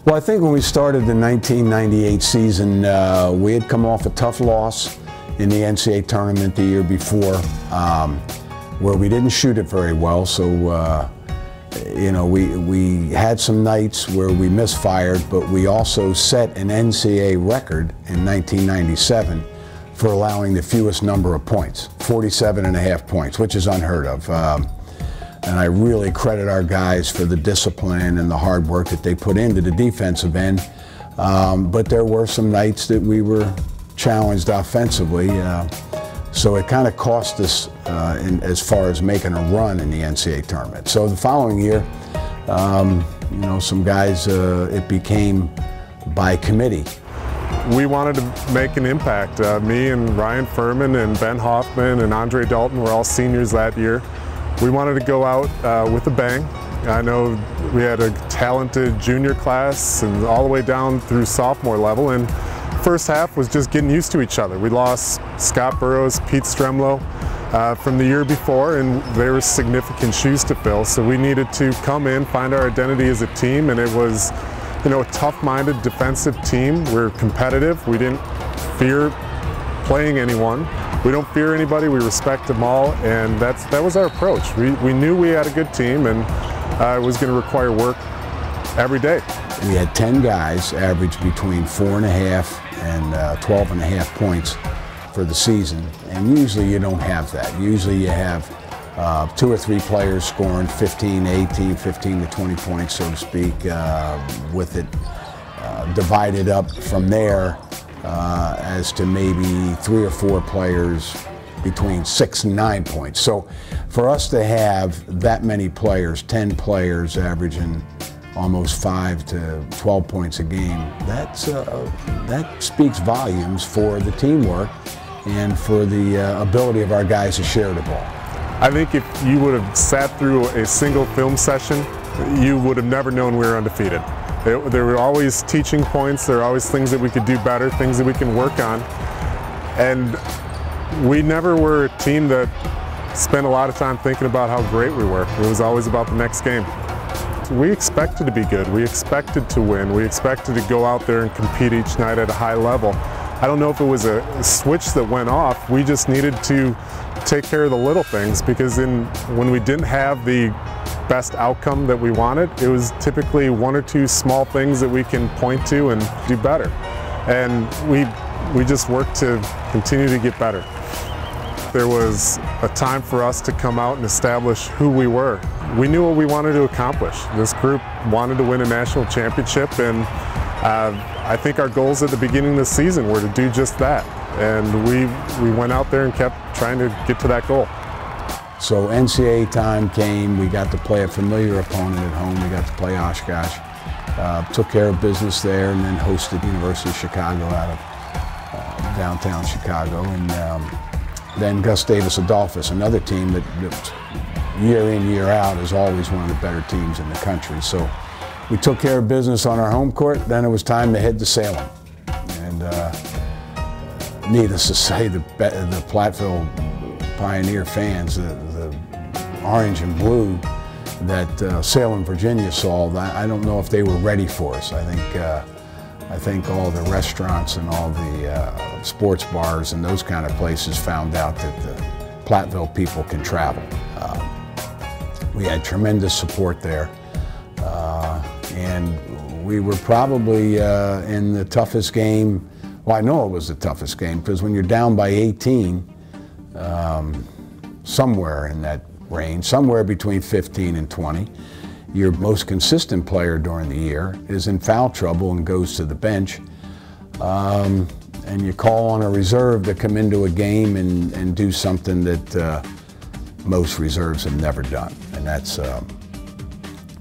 Well, I think when we started the 1998 season, we had come off a tough loss in the NCAA tournament the year before, where we didn't shoot it very well. So, you know, we had some nights where we misfired, but we also set an NCAA record in 1997 for allowing the fewest number of points, 47.5 points, which is unheard of. And I really credit our guys for the discipline and the hard work that they put into the defensive end. But there were some nights that we were challenged offensively. So it kind of cost us as far as making a run in the NCAA tournament. So the following year, you know, some guys, it became by committee. We wanted to make an impact. Me and Ryan Furman and Ben Hoffman and Andre Dalton were all seniors that year. We wanted to go out with a bang. I know we had a talented junior class and all the way down through sophomore level, and first half was just getting used to each other. We lost Scott Burrows, Pete Stremlow from the year before, and there were significant shoes to fill. So we needed to come in, find our identity as a team, and it was, you know, a tough-minded defensive team. We're competitive. We didn't fear playing anyone. We don't fear anybody, we respect them all, and that was our approach. We knew we had a good team, and it was going to require work every day. We had 10 guys average between 4.5 and 12.5 points for the season, and usually you don't have that. Usually you have 2 or 3 players scoring 15 to 18, 15 to 20 points, so to speak, with it divided up from there as to maybe 3 or 4 players between 6 and 9 points. So for us to have that many players, 10 players averaging almost 5 to 12 points a game, that speaks volumes for the teamwork and for the ability of our guys to share the ball. I think if you would have sat through a single film session, you would have never known we were undefeated. There were always teaching points, there were always things that we could do better, things that we can work on. And we never were a team that spent a lot of time thinking about how great we were. It was always about the next game. We expected to be good, we expected to win, we expected to go out there and compete each night at a high level. I don't know if it was a switch that went off, we just needed to take care of the little things, because when we didn't have the best outcome that we wanted, it was typically 1 or 2 small things that we can point to and do better. And we just worked to continue to get better. There was a time for us to come out and establish who we were. We knew what we wanted to accomplish. This group wanted to win a national championship, and I think our goals at the beginning of the season were to do just that. And we went out there and kept trying to get to that goal. So NCAA time came, we got to play a familiar opponent at home, we got to play Oshkosh, took care of business there, and then hosted the University of Chicago out of downtown Chicago, and then Gus Davis Adolphus, another team that year in, year out is always one of the better teams in the country. So we took care of business on our home court, then it was time to head to Salem. And needless to say, the Platteville Pioneer fans, the orange and blue that Salem, Virginia saw, I don't know if they were ready for us. I think all the restaurants and all the sports bars and those kind of places found out that the Platteville people can travel. We had tremendous support there, and we were probably in the toughest game. Well, I know it was the toughest game, because when you're down by 18, somewhere in that range, somewhere between 15 and 20, your most consistent player during the year is in foul trouble and goes to the bench, and you call on a reserve to come into a game and do something that most reserves have never done, and that's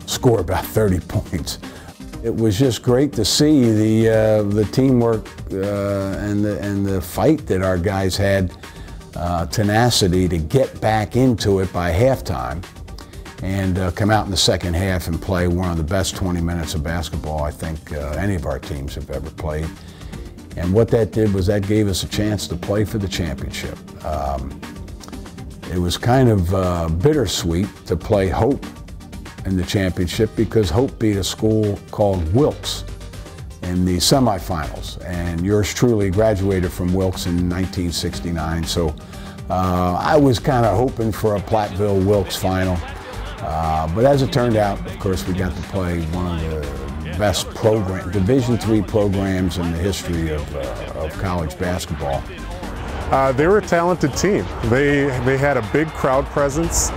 score about 30 points. It was just great to see the teamwork and the fight that our guys had, tenacity to get back into it by halftime and come out in the second half and play one of the best 20 minutes of basketball I think any of our teams have ever played. And what that did was that gave us a chance to play for the championship. It was kind of bittersweet to play hope in the championship because Hope beat a school called Wilkes in the semifinals, and yours truly graduated from Wilkes in 1969. So I was kind of hoping for a Platteville-Wilkes final, but as it turned out, of course, we got to play one of the best Division III programs in the history of college basketball. They were a talented team. They had a big crowd presence.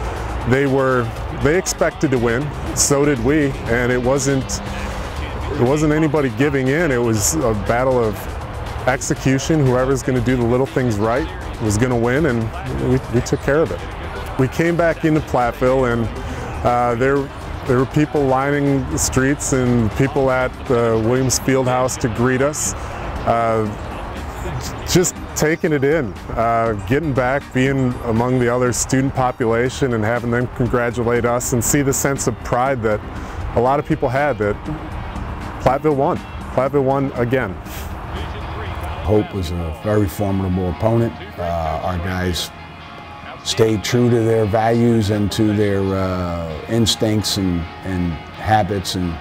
They expected to win. So did we, and it wasn't anybody giving in. It was a battle of execution. Whoever's going to do the little things right was going to win, and we took care of it. We came back into Platteville, and there were people lining the streets and people at the Williams Fieldhouse to greet us. Just taking it in, getting back, being among the other student population and having them congratulate us and see the sense of pride that a lot of people had that Platteville won. Platteville won again. Hope was a very formidable opponent. Our guys stayed true to their values and to their instincts and habits, and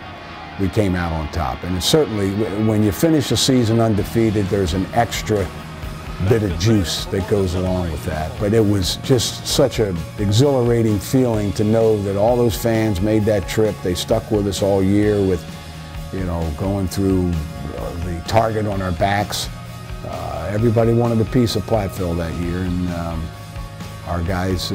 we came out on top. And certainly, when you finish a season undefeated, there's an extra bit of juice that goes along with that. But it was just such an exhilarating feeling to know that all those fans made that trip. They stuck with us all year with, you know, going through the target on our backs. Everybody wanted a piece of Platteville that year, and our guys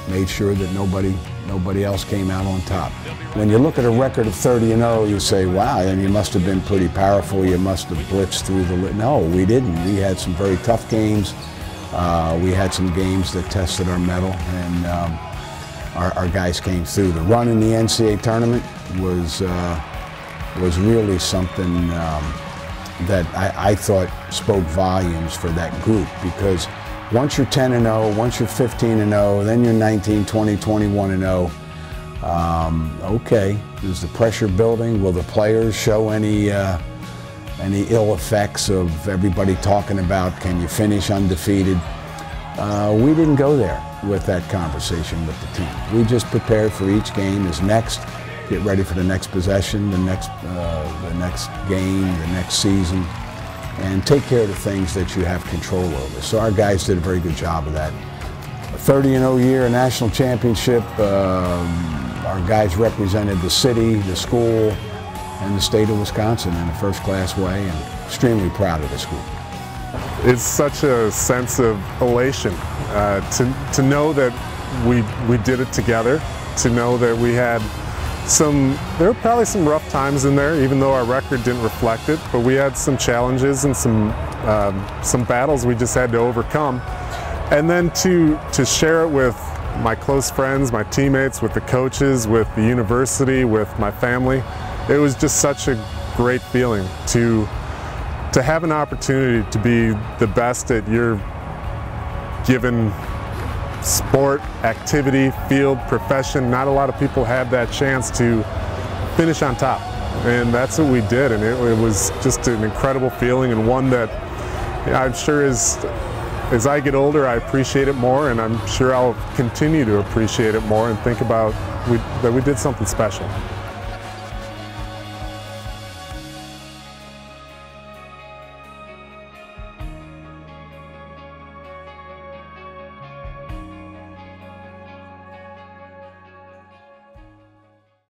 made sure that nobody else came out on top. When you look at a record of 30-0, you say, wow, and you must have been pretty powerful. You must have blitzed through the... No, we didn't. We had some very tough games. We had some games that tested our mettle, and our guys came through. The run in the NCAA tournament was really something that I thought spoke volumes for that group, because once you're 10-0, once you're 15-0, then you're 19, 20, 21-0. Okay, is the pressure building? Will the players show any ill effects of everybody talking about, can you finish undefeated? We didn't go there with that conversation with the team. We just prepared for each game as next, get ready for the next possession, the next game, the next season, and take care of the things that you have control over. So our guys did a very good job of that. A 30-0 year, a national championship. Our guys represented the city, the school, and the state of Wisconsin in a first-class way, and extremely proud of this group. It's such a sense of elation to know that we did it together, to know that we had there were probably some rough times in there, even though our record didn't reflect it, but we had some challenges and some battles we just had to overcome. And then to share it with my close friends, my teammates, with the coaches, with the university, with my family, it was just such a great feeling to have an opportunity to be the best at your given sport, activity, field, profession. Not a lot of people have that chance to finish on top, and that's what we did, and it was just an incredible feeling, and one that I'm sure as I get older I appreciate it more, and I'm sure I'll continue to appreciate it more and think about that we did something special.